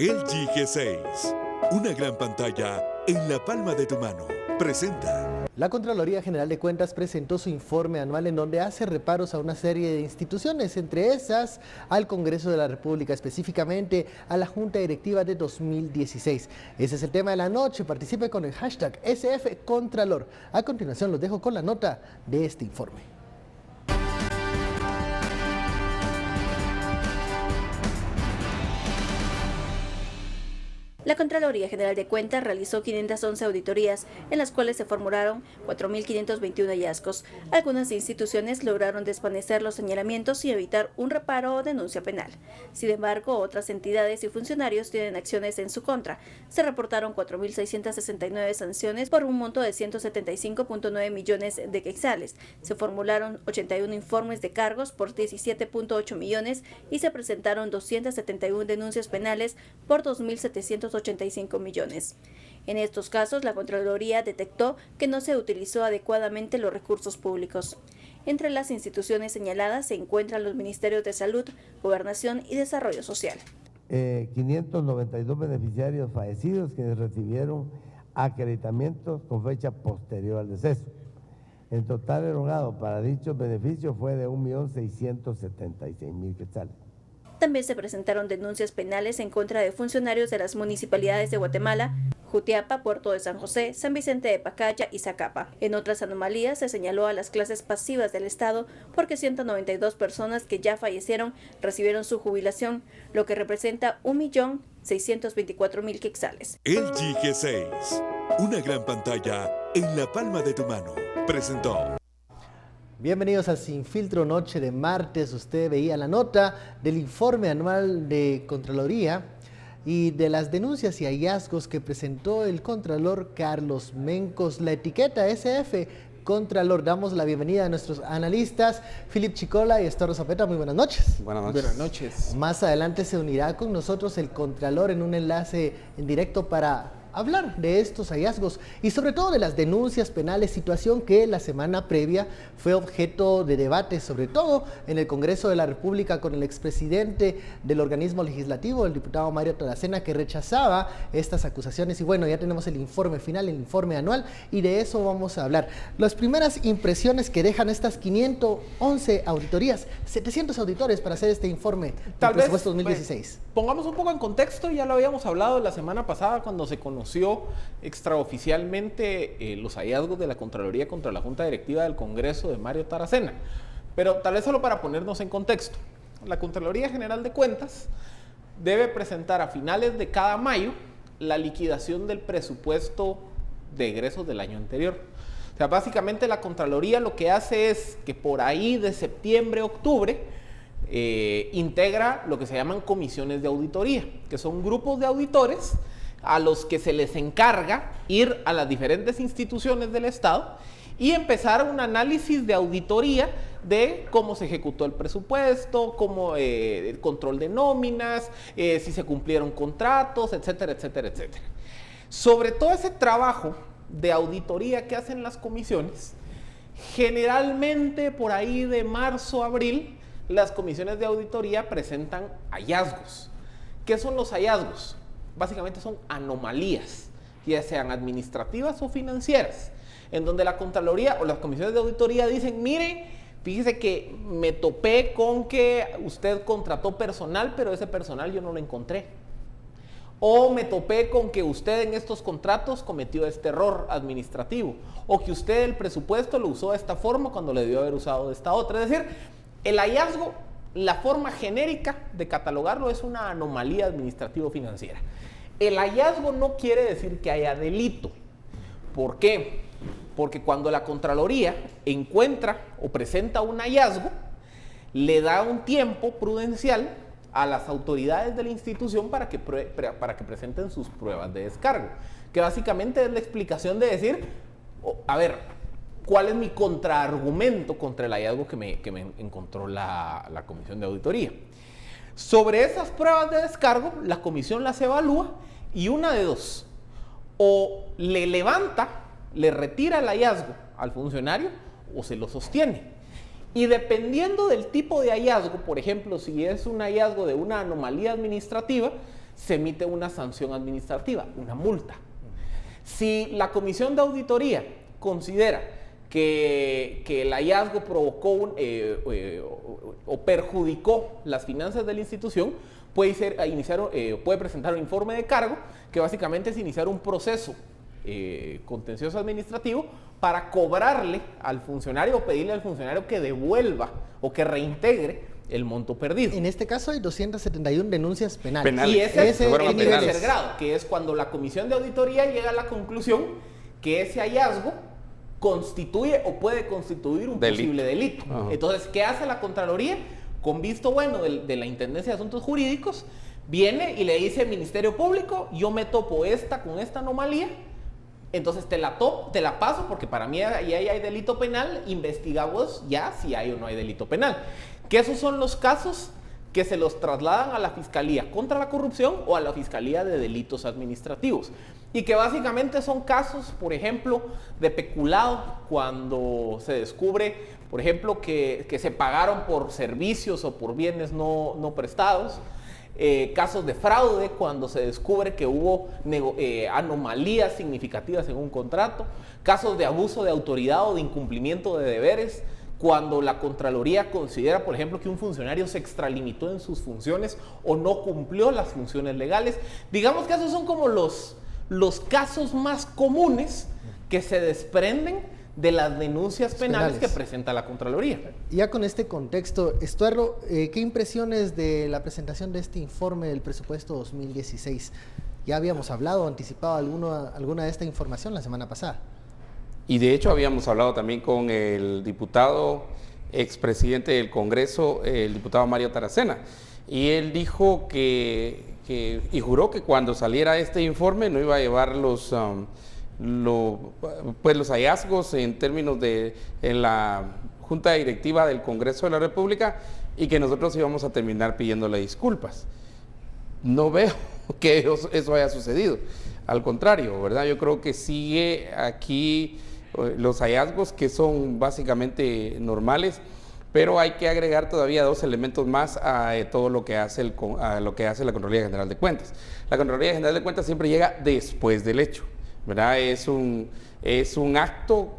LG G6, una gran pantalla en la palma de tu mano, presenta. La Contraloría General de Cuentas presentó su informe anual en donde hace reparos a una serie de instituciones, entre esas al Congreso de la República, específicamente a la Junta Directiva de 2016. Ese es el tema de la noche. Participe con el hashtag SFContralor. A continuación los dejo con la nota de este informe. La Contraloría General de Cuentas realizó 511 auditorías, en las cuales se formularon 4.521 hallazgos. Algunas instituciones lograron desvanecer los señalamientos y evitar un reparo o denuncia penal. Sin embargo, otras entidades y funcionarios tienen acciones en su contra. Se reportaron 4.669 sanciones por un monto de 175.9 millones de quetzales. Se formularon 81 informes de cargos por 17.8 millones y se presentaron 271 denuncias penales por 2.785 millones. En estos casos, la Contraloría detectó que no se utilizó adecuadamente los recursos públicos. Entre las instituciones señaladas se encuentran los Ministerios de Salud, Gobernación y Desarrollo Social. 592 beneficiarios fallecidos quienes recibieron acreditamientos con fecha posterior al deceso. El total erogado para dichos beneficios fue de 1.676.000 quetzales. También se presentaron denuncias penales en contra de funcionarios de las municipalidades de Guatemala, Jutiapa, Puerto de San José, San Vicente de Pacaya y Zacapa. En otras anomalías se señaló a las clases pasivas del Estado porque 192 personas que ya fallecieron recibieron su jubilación, lo que representa 1.624.000 quetzales. LG G6, una gran pantalla en la palma de tu mano, presentó. Bienvenidos a Sin Filtro, noche de martes. Usted veía la nota del informe anual de Contraloría y de las denuncias y hallazgos que presentó el Contralor Carlos Mencos. La etiqueta SF Contralor. Damos la bienvenida a nuestros analistas, Philip Chicola y Estorro Zapeta. Muy buenas noches. Buenas noches. Buenas noches. Más adelante se unirá con nosotros el Contralor en un enlace en directo para hablar de estos hallazgos y sobre todo de las denuncias penales, situación que la semana previa fue objeto de debate, sobre todo en el Congreso de la República con el expresidente del organismo legislativo, el diputado Mario Taracena, que rechazaba estas acusaciones. Y bueno, ya tenemos el informe final, el informe anual, y de eso vamos a hablar. Las primeras impresiones que dejan estas 511 auditorías, 700 auditores para hacer este informe del presupuesto 2016. Pongamos un poco en contexto, ya lo habíamos hablado la semana pasada cuando se conoció extraoficialmente los hallazgos de la Contraloría contra la Junta Directiva del Congreso de Mario Taracena. Pero tal vez solo para ponernos en contexto, la Contraloría General de Cuentas debe presentar a finales de cada mayo la liquidación del presupuesto de egresos del año anterior. O sea, básicamente la Contraloría lo que hace es que por ahí de septiembre, octubre, integra lo que se llaman comisiones de auditoría, que son grupos de auditores a los que se les encarga ir a las diferentes instituciones del Estado y empezar un análisis de auditoría de cómo se ejecutó el presupuesto, cómo el control de nóminas, si se cumplieron contratos, etcétera, etcétera, etcétera. Sobre todo ese trabajo de auditoría que hacen las comisiones, generalmente por ahí de marzo a abril, las comisiones de auditoría presentan hallazgos. ¿Qué son los hallazgos? Básicamente son anomalías, ya sean administrativas o financieras, en donde la Contraloría o las comisiones de auditoría dicen, mire, fíjese que me topé con que usted contrató personal, pero ese personal yo no lo encontré. O me topé con que usted en estos contratos cometió este error administrativo, o que usted el presupuesto lo usó de esta forma cuando le debió haber usado de esta otra. Es decir, el hallazgo, la forma genérica de catalogarlo es una anomalía administrativo-financiera. El hallazgo no quiere decir que haya delito. ¿Por qué? Porque cuando la Contraloría encuentra o presenta un hallazgo, le da un tiempo prudencial a las autoridades de la institución para que presenten sus pruebas de descargo, que básicamente es la explicación de decir, a ver, ¿cuál es mi contraargumento contra el hallazgo que me encontró la Comisión de Auditoría? Sobre esas pruebas de descargo, la comisión las evalúa y una de dos, o le levanta, le retira el hallazgo al funcionario o se lo sostiene. Y dependiendo del tipo de hallazgo, por ejemplo, si es un hallazgo de una anomalía administrativa, se emite una sanción administrativa, una multa. Si la comisión de auditoría considera que el hallazgo provocó o perjudicó las finanzas de la institución, puede presentar un informe de cargo, que básicamente es iniciar un proceso contencioso administrativo para cobrarle al funcionario o pedirle al funcionario que devuelva o que reintegre el monto perdido. En este caso hay 271 denuncias penales. Y ese es el nivel tercer grado, que es cuando la comisión de auditoría llega a la conclusión que ese hallazgo constituye o puede constituir un posible delito. Entonces, ¿qué hace la Contraloría? Con visto bueno de la Intendencia de Asuntos Jurídicos, viene y le dice al Ministerio Público, yo me topo con esta anomalía, entonces te la paso porque para mí ahí hay delito penal, investigamos ya si hay o no hay delito penal. Que esos son los casos que se los trasladan a la Fiscalía contra la Corrupción o a la Fiscalía de Delitos Administrativos. Y que básicamente son casos, por ejemplo, de peculado, cuando se descubre, por ejemplo, que se pagaron por servicios o por bienes no prestados. Casos de fraude, cuando se descubre que hubo anomalías significativas en un contrato. Casos de abuso de autoridad o de incumplimiento de deberes, cuando la Contraloría considera, por ejemplo, que un funcionario se extralimitó en sus funciones o no cumplió las funciones legales. Digamos que esos son como los casos más comunes que se desprenden de las denuncias penales que presenta la Contraloría. Ya con este contexto, Estuardo, ¿qué impresiones de la presentación de este informe del presupuesto 2016? Ya habíamos hablado, anticipado alguna de esta información la semana pasada. Y de hecho habíamos hablado también con el diputado, expresidente del Congreso, el diputado Mario Taracena, y él dijo y juró que cuando saliera este informe no iba a llevar los hallazgos en términos en la Junta Directiva del Congreso de la República y que nosotros íbamos a terminar pidiéndole disculpas. No veo que eso haya sucedido. Al contrario, ¿verdad? Yo creo que sigue aquí los hallazgos que son básicamente normales, pero hay que agregar todavía 2 elementos más a todo lo que hace la Contraloría General de Cuentas. La Contraloría General de Cuentas siempre llega después del hecho, ¿verdad? Es un acto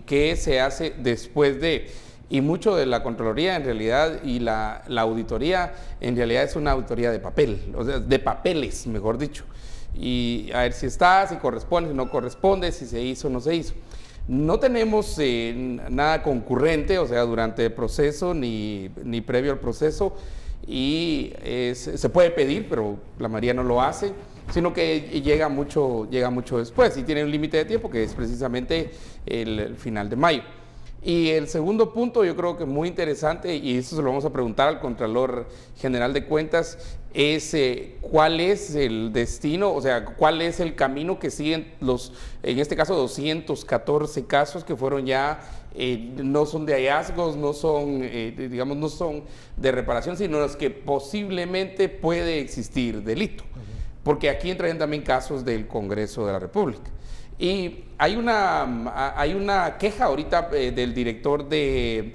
que se hace después de, y mucho de la Contraloría en realidad y la auditoría en realidad es una auditoría de papel, o sea, de papeles, mejor dicho, y a ver si corresponde, si no corresponde, si se hizo o no se hizo. No tenemos nada concurrente, o sea, durante el proceso ni previo al proceso, y se puede pedir, pero la mayoría no lo hace, sino que llega mucho después y tiene un límite de tiempo que es precisamente el final de mayo. Y el segundo punto, yo creo que muy interesante, y eso se lo vamos a preguntar al Contralor General de Cuentas, es cuál es el destino, o sea, cuál es el camino que siguen en este caso, 214 casos que fueron ya, no son de hallazgos, no son de reparación, sino los que posiblemente puede existir delito. Porque aquí entrarían también casos del Congreso de la República. Y hay una queja ahorita del director del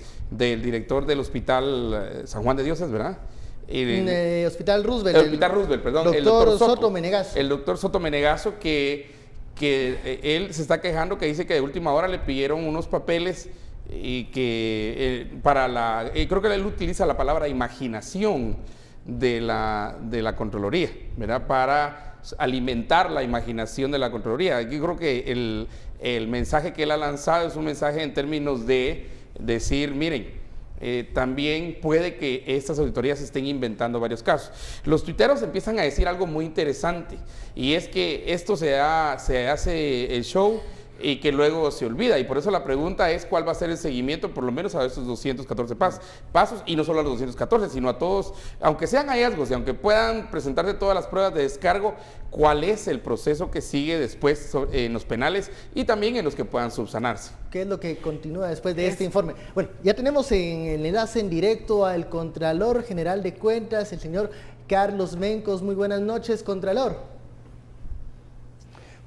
Hospital San Juan de Dios, ¿verdad? Hospital Roosevelt. El Hospital Roosevelt, perdón. Doctor Soto Menegaso. El doctor Soto Menegaso, que él se está quejando, que dice que de última hora le pidieron unos papeles y que creo que él utiliza la palabra imaginación de la Contraloría, ¿verdad? Para alimentar la imaginación de la Contraloría. Yo creo que el mensaje que él ha lanzado es un mensaje en términos de decir, miren, también puede que estas auditorías estén inventando varios casos. Los tuiteros empiezan a decir algo muy interesante, y es que esto se hace el show y que luego se olvida, y por eso la pregunta es cuál va a ser el seguimiento, por lo menos a esos 214 pasos, y no solo a los 214, sino a todos, aunque sean hallazgos y aunque puedan presentarse todas las pruebas de descargo, cuál es el proceso que sigue después en los penales y también en los que puedan subsanarse. ¿Qué es lo que continúa después de este informe? Bueno, ya tenemos en el enlace en directo al Contralor General de Cuentas, el señor Carlos Mencos. Muy buenas noches, Contralor.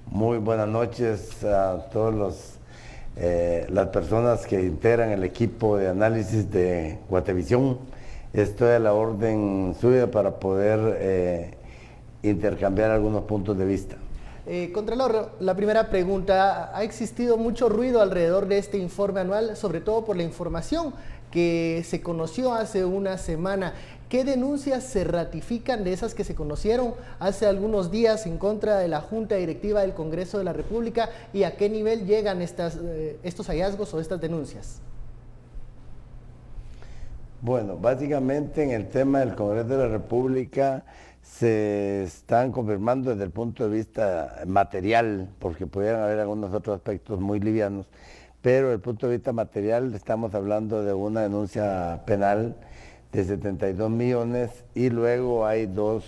Muy buenas noches a todas las personas que integran el equipo de análisis de Guatevisión. Estoy a la orden suya para poder intercambiar algunos puntos de vista. Contralor, la primera pregunta, ha existido mucho ruido alrededor de este informe anual, sobre todo por la información que se conoció hace una semana. ¿Qué denuncias se ratifican de esas que se conocieron hace algunos días en contra de la Junta Directiva del Congreso de la República y a qué nivel llegan estos hallazgos o estas denuncias? Bueno, básicamente en el tema del Congreso de la República se están confirmando desde el punto de vista material, porque pudieran haber algunos otros aspectos muy livianos, pero desde el punto de vista material estamos hablando de una denuncia penal de 72 millones y luego hay dos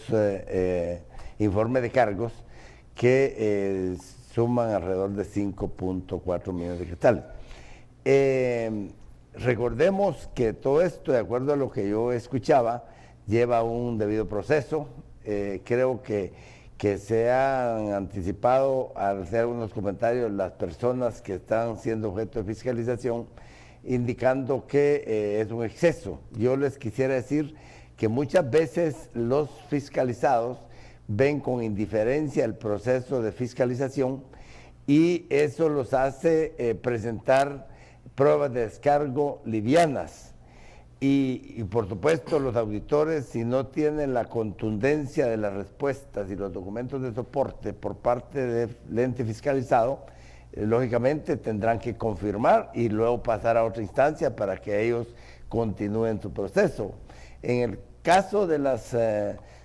informes de cargos que suman alrededor de 5.4 millones de quetzales. Recordemos que todo esto, de acuerdo a lo que yo escuchaba, lleva un debido proceso. Creo que se han anticipado al hacer algunos comentarios las personas que están siendo objeto de fiscalización, indicando que es un exceso. Yo les quisiera decir que muchas veces los fiscalizados ven con indiferencia el proceso de fiscalización y eso los hace presentar pruebas de descargo livianas. Y por supuesto los auditores, si no tienen la contundencia de las respuestas y los documentos de soporte por parte del ente fiscalizado, lógicamente tendrán que confirmar y luego pasar a otra instancia para que ellos continúen su proceso. En el caso de las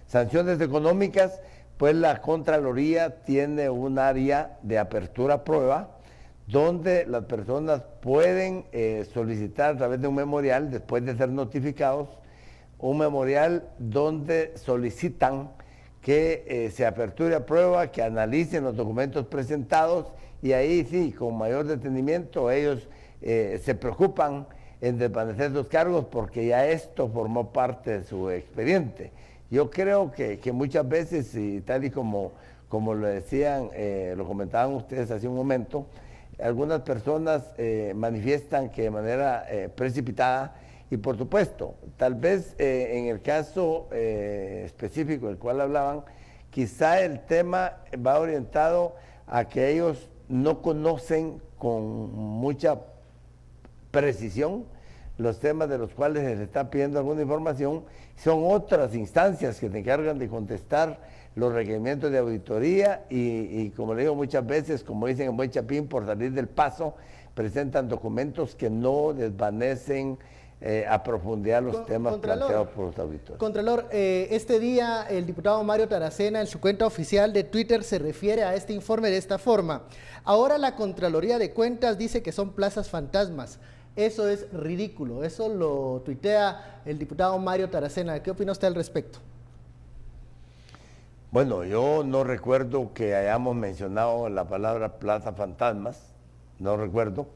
sanciones económicas, pues la Contraloría tiene un área de apertura a prueba donde las personas pueden solicitar a través de un memorial, después de ser notificados, un memorial donde solicitan que se aperture a prueba, que analicen los documentos presentados y ahí sí, con mayor detenimiento, ellos se preocupan en desvanecer los cargos porque ya esto formó parte de su expediente. Yo creo que muchas veces, y tal y como lo decían, lo comentaban ustedes hace un momento, algunas personas manifiestan que de manera precipitada y por supuesto, tal vez en el caso específico del cual hablaban, quizá el tema va orientado a que ellos no conocen con mucha precisión los temas de los cuales se les está pidiendo alguna información. Son otras instancias que se encargan de contestar los requerimientos de auditoría y como le digo muchas veces, como dicen en buen chapín, por salir del paso, presentan documentos que no desvanecen a profundidad los temas planteados por los auditores. Contralor, este día el diputado Mario Taracena en su cuenta oficial de Twitter se refiere a este informe de esta forma. Ahora la Contraloría de Cuentas dice que son plazas fantasmas. Eso es ridículo, eso lo tuitea el diputado Mario Taracena. ¿Qué opina usted al respecto? Bueno, yo no recuerdo que hayamos mencionado la palabra plaza fantasmas, no recuerdo.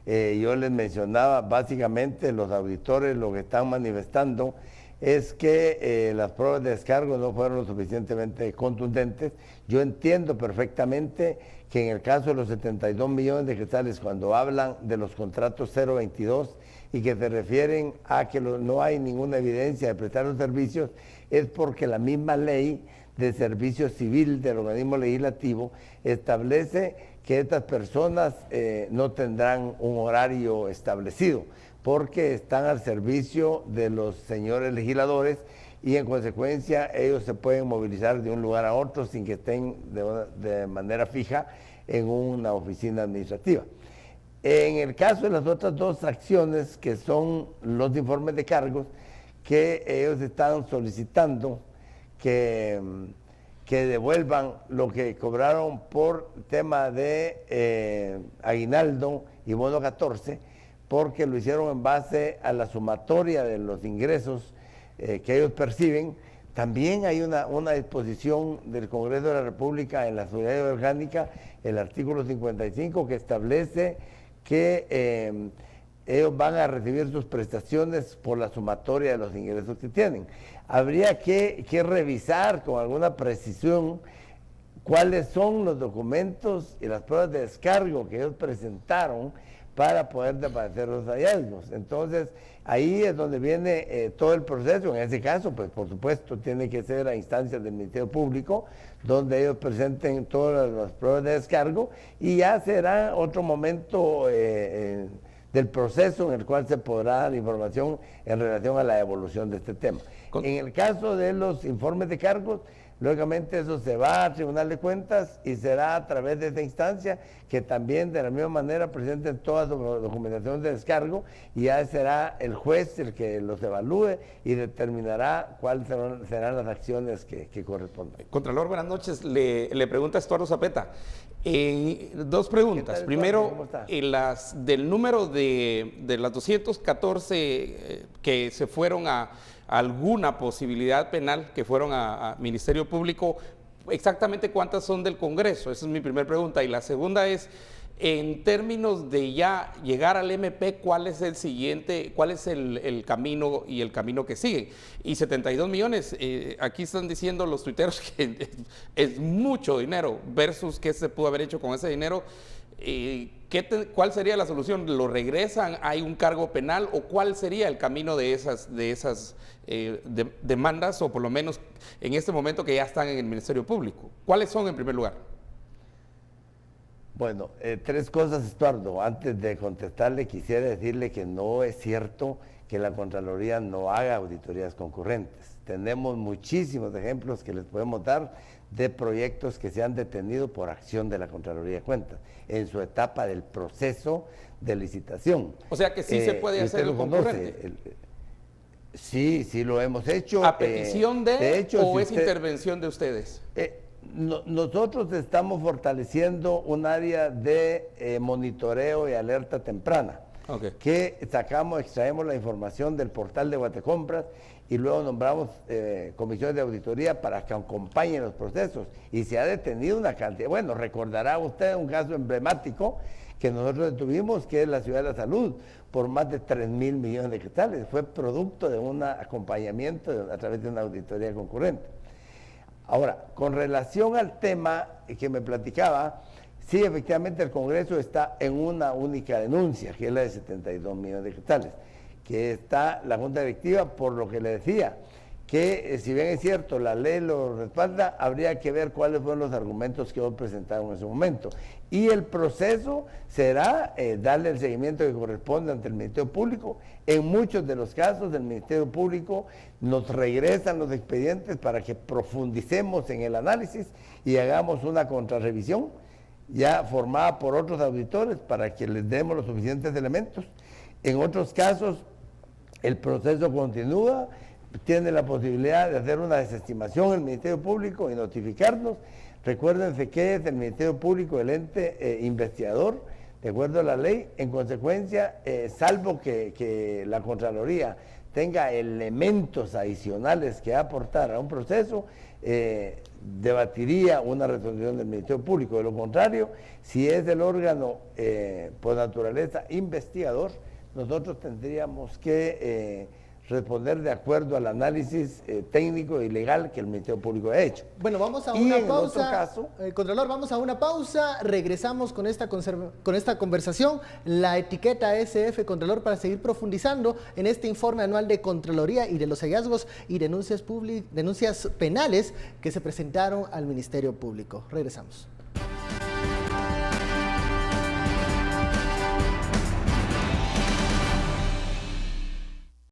Yo les mencionaba, básicamente los auditores lo que están manifestando es que las pruebas de descargo no fueron lo suficientemente contundentes. Yo entiendo perfectamente que en el caso de los 72 millones de quetzales, cuando hablan de los contratos 022 y que se refieren a que no hay ninguna evidencia de prestar los servicios, es porque la misma ley de servicio civil del organismo legislativo establece que estas personas no tendrán un horario establecido porque están al servicio de los señores legisladores y en consecuencia ellos se pueden movilizar de un lugar a otro sin que estén de manera fija en una oficina administrativa. En el caso de las otras dos acciones, que son los informes de cargos, que ellos están solicitando que devuelvan lo que cobraron por tema de aguinaldo y bono 14, porque lo hicieron en base a la sumatoria de los ingresos que ellos perciben. También hay una disposición del Congreso de la República en la Seguridad Orgánica, el artículo 55, que establece que ellos van a recibir sus prestaciones por la sumatoria de los ingresos que tienen. Habría que revisar con alguna precisión cuáles son los documentos y las pruebas de descargo que ellos presentaron para poder desvanecer los hallazgos. Entonces, Ahí es donde viene todo el proceso. En ese caso, pues por supuesto, tiene que ser a instancias del Ministerio Público, donde ellos presenten todas las pruebas de descargo, y ya será otro momento del proceso en el cual se podrá dar información en relación a la evolución de este tema. En el caso de los informes de cargos, lógicamente eso se va a Tribunal de Cuentas y será a través de esta instancia que también de la misma manera presenten toda su documentación de descargo, y ya será el juez el que los evalúe y determinará cuáles serán las acciones que correspondan. Contralor, buenas noches. Le pregunta Estuardo Zapeta. Dos preguntas. Primero, del número de las 214 que se fueron a alguna posibilidad penal, que fueron a Ministerio Público, exactamente cuántas son del Congreso. Esa es mi primera pregunta. Y la segunda es, en términos de ya llegar al MP, ¿cuál es el siguiente, cuál es el camino y el camino que sigue? Y 72 millones, aquí están diciendo los tuiteros que es mucho dinero versus qué se pudo haber hecho con ese dinero. ¿Cuál sería la solución? ¿Lo regresan? ¿Hay un cargo penal? ¿O cuál sería el camino de esas demandas, o por lo menos en este momento que ya están en el Ministerio Público? ¿Cuáles son en primer lugar? Bueno, tres cosas, Estuardo. Antes de contestarle, quisiera decirle que no es cierto que la Contraloría no haga auditorías concurrentes. Tenemos muchísimos ejemplos que les podemos dar de proyectos que se han detenido por acción de la Contraloría de Cuentas en su etapa del proceso de licitación. O sea que sí se puede hacer el concurrente. Sí, sí lo hemos hecho. ¿A petición de hecho, o es intervención de ustedes? Nosotros estamos fortaleciendo un área de monitoreo y alerta temprana, que extraemos la información del portal de Guatecompras y luego nombramos comisiones de auditoría para que acompañen los procesos, y se ha detenido una cantidad. Bueno, recordará usted un caso emblemático que nosotros detuvimos, que es la Ciudad de la Salud, por más de 3.000 millones de quetzales. Fue producto de un acompañamiento a través de una auditoría concurrente. Ahora, con relación al tema que me platicaba, sí, efectivamente el Congreso está en una única denuncia, que es la de 72 millones de quetzales, que está la Junta Directiva, por lo que le decía, que si bien es cierto, la ley lo respalda, habría que ver cuáles fueron los argumentos que ellos presentaron en ese momento. Y el proceso será darle el seguimiento que corresponde ante el Ministerio Público. En muchos de los casos del Ministerio Público nos regresan los expedientes para que profundicemos en el análisis y hagamos una contrarrevisión ya formada por otros auditores para que les demos los suficientes elementos. En otros casos el proceso continúa, tiene la posibilidad de hacer una desestimación el Ministerio Público y notificarnos. Recuérdense que es el Ministerio Público el ente investigador, de acuerdo a la ley. En consecuencia, salvo que la Contraloría tenga elementos adicionales que aportar a un proceso, debatiría una resolución del Ministerio Público. De lo contrario, si es el órgano por naturaleza investigador, nosotros tendríamos que responder de acuerdo al análisis técnico y legal que el Ministerio Público ha hecho. Bueno, vamos a una pausa. Otro caso, Contralor, vamos a una pausa, regresamos con esta conversación, la etiqueta SF Contralor, para seguir profundizando en este informe anual de Contraloría y de los hallazgos y denuncias penales que se presentaron al Ministerio Público. Regresamos.